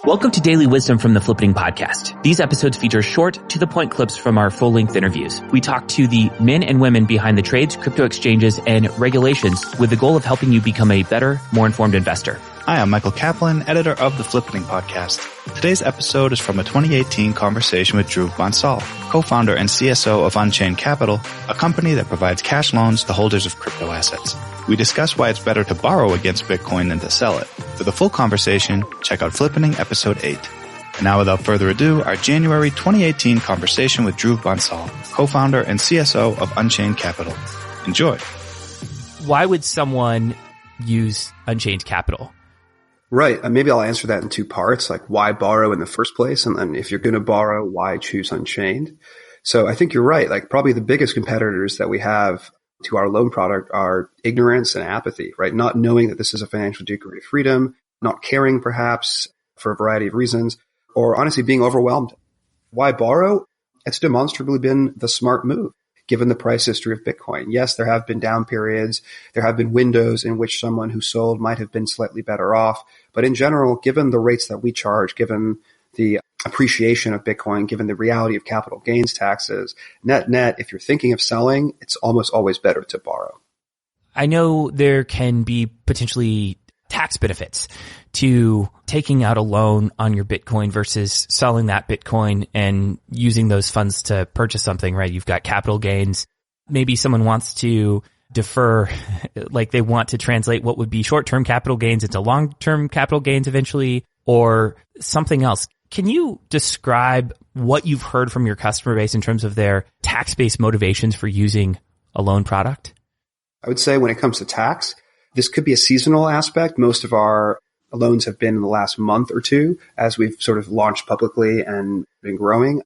Welcome to Daily Wisdom from the Flippening podcast. These episodes feature short, to-the-point clips from our full-length interviews. We talk to the men and women behind the trades, crypto exchanges, and regulations with the goal of helping you become a better, more informed investor. Hi, I'm Michael Kaplan, editor of the Flippening podcast. Today's episode is from a 2018 conversation with Dhruv Bansal, co-founder and CSO of Unchained Capital, a company that provides cash loans to holders of crypto assets. We discuss why it's better to borrow against Bitcoin than to sell it. For the full conversation, check out Flippening episode 8. And now without further ado, our January 2018 conversation with Dhruv Bansal, co-founder and CSO of Unchained Capital. Enjoy. Why would someone use Unchained Capital? Right. Maybe I'll answer that in two parts, like why borrow in the first place? And then if you're going to borrow, why choose Unchained? So I think you're right. Like probably the biggest competitors that we have to our loan product are ignorance and apathy, right? Not knowing that this is a financial degree of freedom, not caring perhaps for a variety of reasons, or honestly being overwhelmed. Why borrow? It's demonstrably been the smart move, given the price history of Bitcoin. Yes, there have been down periods. There have been windows in which someone who sold might have been slightly better off. But in general, given the rates that we charge, given the appreciation of Bitcoin, given the reality of capital gains taxes, net, if you're thinking of selling, it's almost always better to borrow. I know there can be potentially tax benefits to taking out a loan on your Bitcoin versus selling that Bitcoin and using those funds to purchase something, right? You've got capital gains. Maybe someone wants to defer, like they want to translate what would be short-term capital gains into long-term capital gains eventually, or something else. Can you describe what you've heard from your customer base in terms of their tax-based motivations for using a loan product? I would say when it comes to tax, this could be a seasonal aspect. Most of our loans have been in the last month or two as we've sort of launched publicly and been growing.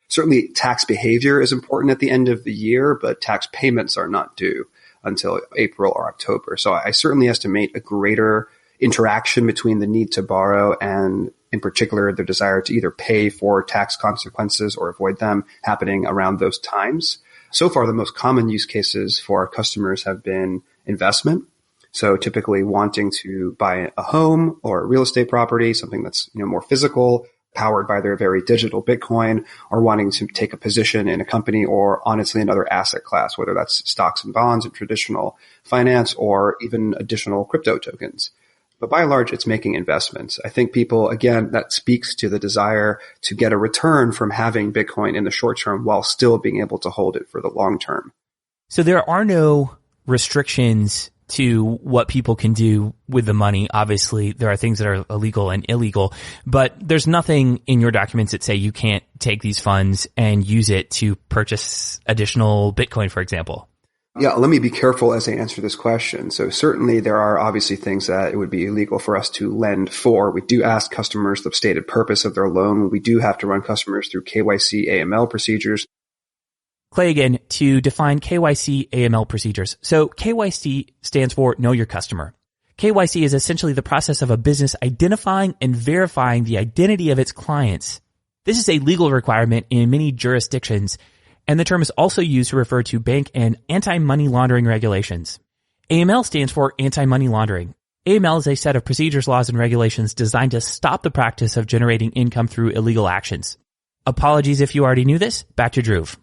Certainly tax behavior is important at the end of the year, but tax payments are not due until April or October. So I certainly estimate a greater interaction between the need to borrow and in particular the desire to either pay for tax consequences or avoid them happening around those times. So far, the most common use cases for our customers have been investment. So typically wanting to buy a home or a real estate property, something that's, more physical, powered by their very digital Bitcoin, or wanting to take a position in a company or honestly another asset class, whether that's stocks and bonds and traditional finance or even additional crypto tokens. But by and large, it's making investments. I think people, again, that speaks to the desire to get a return from having Bitcoin in the short term while still being able to hold it for the long term. So there are no restrictions to what people can do with the money. Obviously, there are things that are illegal and illegal, but there's nothing in your documents that say you can't take these funds and use it to purchase additional Bitcoin, for example. Yeah, let me be careful as I answer this question. So certainly there are obviously things that it would be illegal for us to lend for. We do ask customers the stated purpose of their loan. We do have to run customers through KYC AML procedures. Clay again to define KYC AML procedures. So KYC stands for Know Your Customer. KYC is essentially the process of a business identifying and verifying the identity of its clients. This is a legal requirement in many jurisdictions, and the term is also used to refer to bank and anti-money laundering regulations. AML stands for anti-money laundering. AML is a set of procedures, laws, and regulations designed to stop the practice of generating income through illegal actions. Apologies if you already knew this. Back to Dhruv.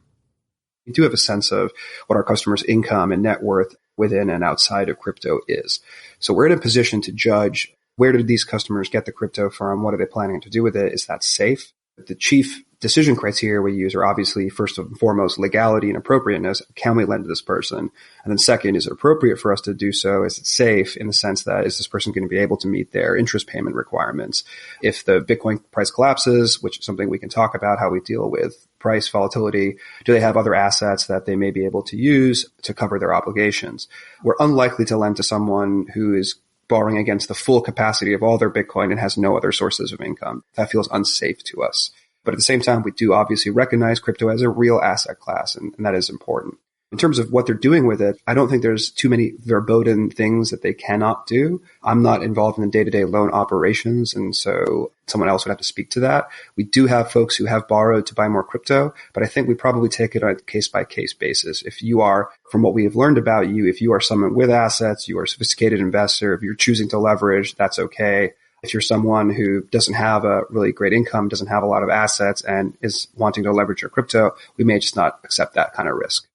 We do have a sense of what our customers' income and net worth within and outside of crypto is. So we're in a position to judge where did these customers get the crypto from? What are they planning to do with it? Is that safe? The chief decision criteria we use are obviously first and foremost legality and appropriateness. Can we lend to this person? And then second, is it appropriate for us to do so? Is it safe in the sense that is this person going to be able to meet their interest payment requirements? If the Bitcoin price collapses, which is something we can talk about how we deal with price volatility, do they have other assets that they may be able to use to cover their obligations? We're unlikely to lend to someone who is borrowing against the full capacity of all their Bitcoin and has no other sources of income. That feels unsafe to us. But at the same time, we do obviously recognize crypto as a real asset class, and that is important. In terms of what they're doing with it, I don't think there's too many verboten things that they cannot do. I'm not involved in the day-to-day loan operations, and so someone else would have to speak to that. We do have folks who have borrowed to buy more crypto, but I think we probably take it on a case-by-case basis. If you are, from what we have learned about you, if you are someone with assets, you are a sophisticated investor, if you're choosing to leverage, that's okay. If you're someone who doesn't have a really great income, doesn't have a lot of assets, and is wanting to leverage your crypto, we may just not accept that kind of risk.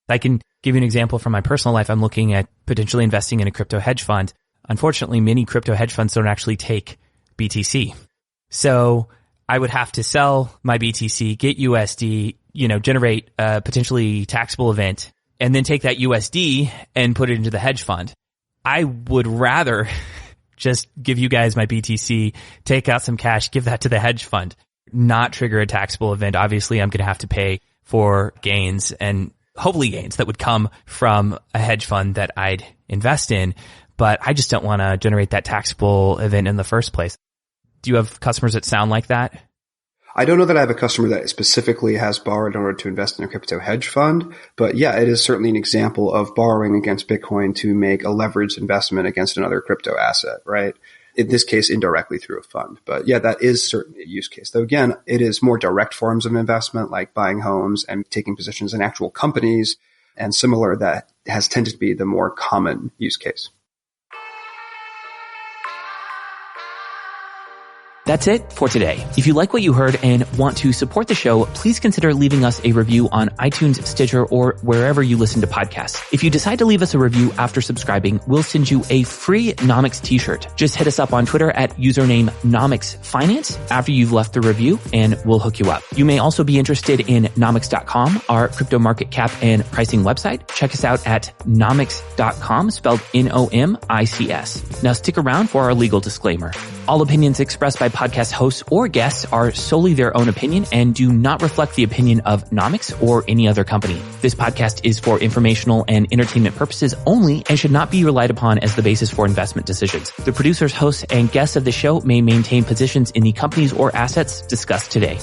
I can give you an example from my personal life. I'm looking at potentially investing in a crypto hedge fund. Unfortunately, many crypto hedge funds don't actually take BTC. So I would have to sell my BTC, get USD, generate a potentially taxable event, and then take that USD and put it into the hedge fund. I would rather just give you guys my BTC, take out some cash, give that to the hedge fund, not trigger a taxable event. Obviously, I'm going to have to pay for gains and hopefully gains that would come from a hedge fund that I'd invest in, but I just don't want to generate that taxable event in the first place. Do you have customers that sound like that? I don't know that I have a customer that specifically has borrowed in order to invest in a crypto hedge fund, but yeah, it is certainly an example of borrowing against Bitcoin to make a leveraged investment against another crypto asset, right? In this case, indirectly through a fund. But yeah, that is certainly a use case. Though again, it is more direct forms of investment like buying homes and taking positions in actual companies and similar that has tended to be the more common use case. That's it for today. If you like what you heard and want to support the show, please consider leaving us a review on iTunes, Stitcher, or wherever you listen to podcasts. If you decide to leave us a review after subscribing, we'll send you a free Nomics t-shirt. Just hit us up on Twitter at username Nomics Finance after you've left the review, and we'll hook you up. You may also be interested in Nomics.com, our crypto market cap and pricing website. Check us out at Nomics.com, spelled Nomics. Now stick around for our legal disclaimer. All opinions expressed by podcast hosts or guests are solely their own opinion and do not reflect the opinion of Nomics or any other company. This podcast is for informational and entertainment purposes only and should not be relied upon as the basis for investment decisions. The producers, hosts, and guests of the show may maintain positions in the companies or assets discussed today.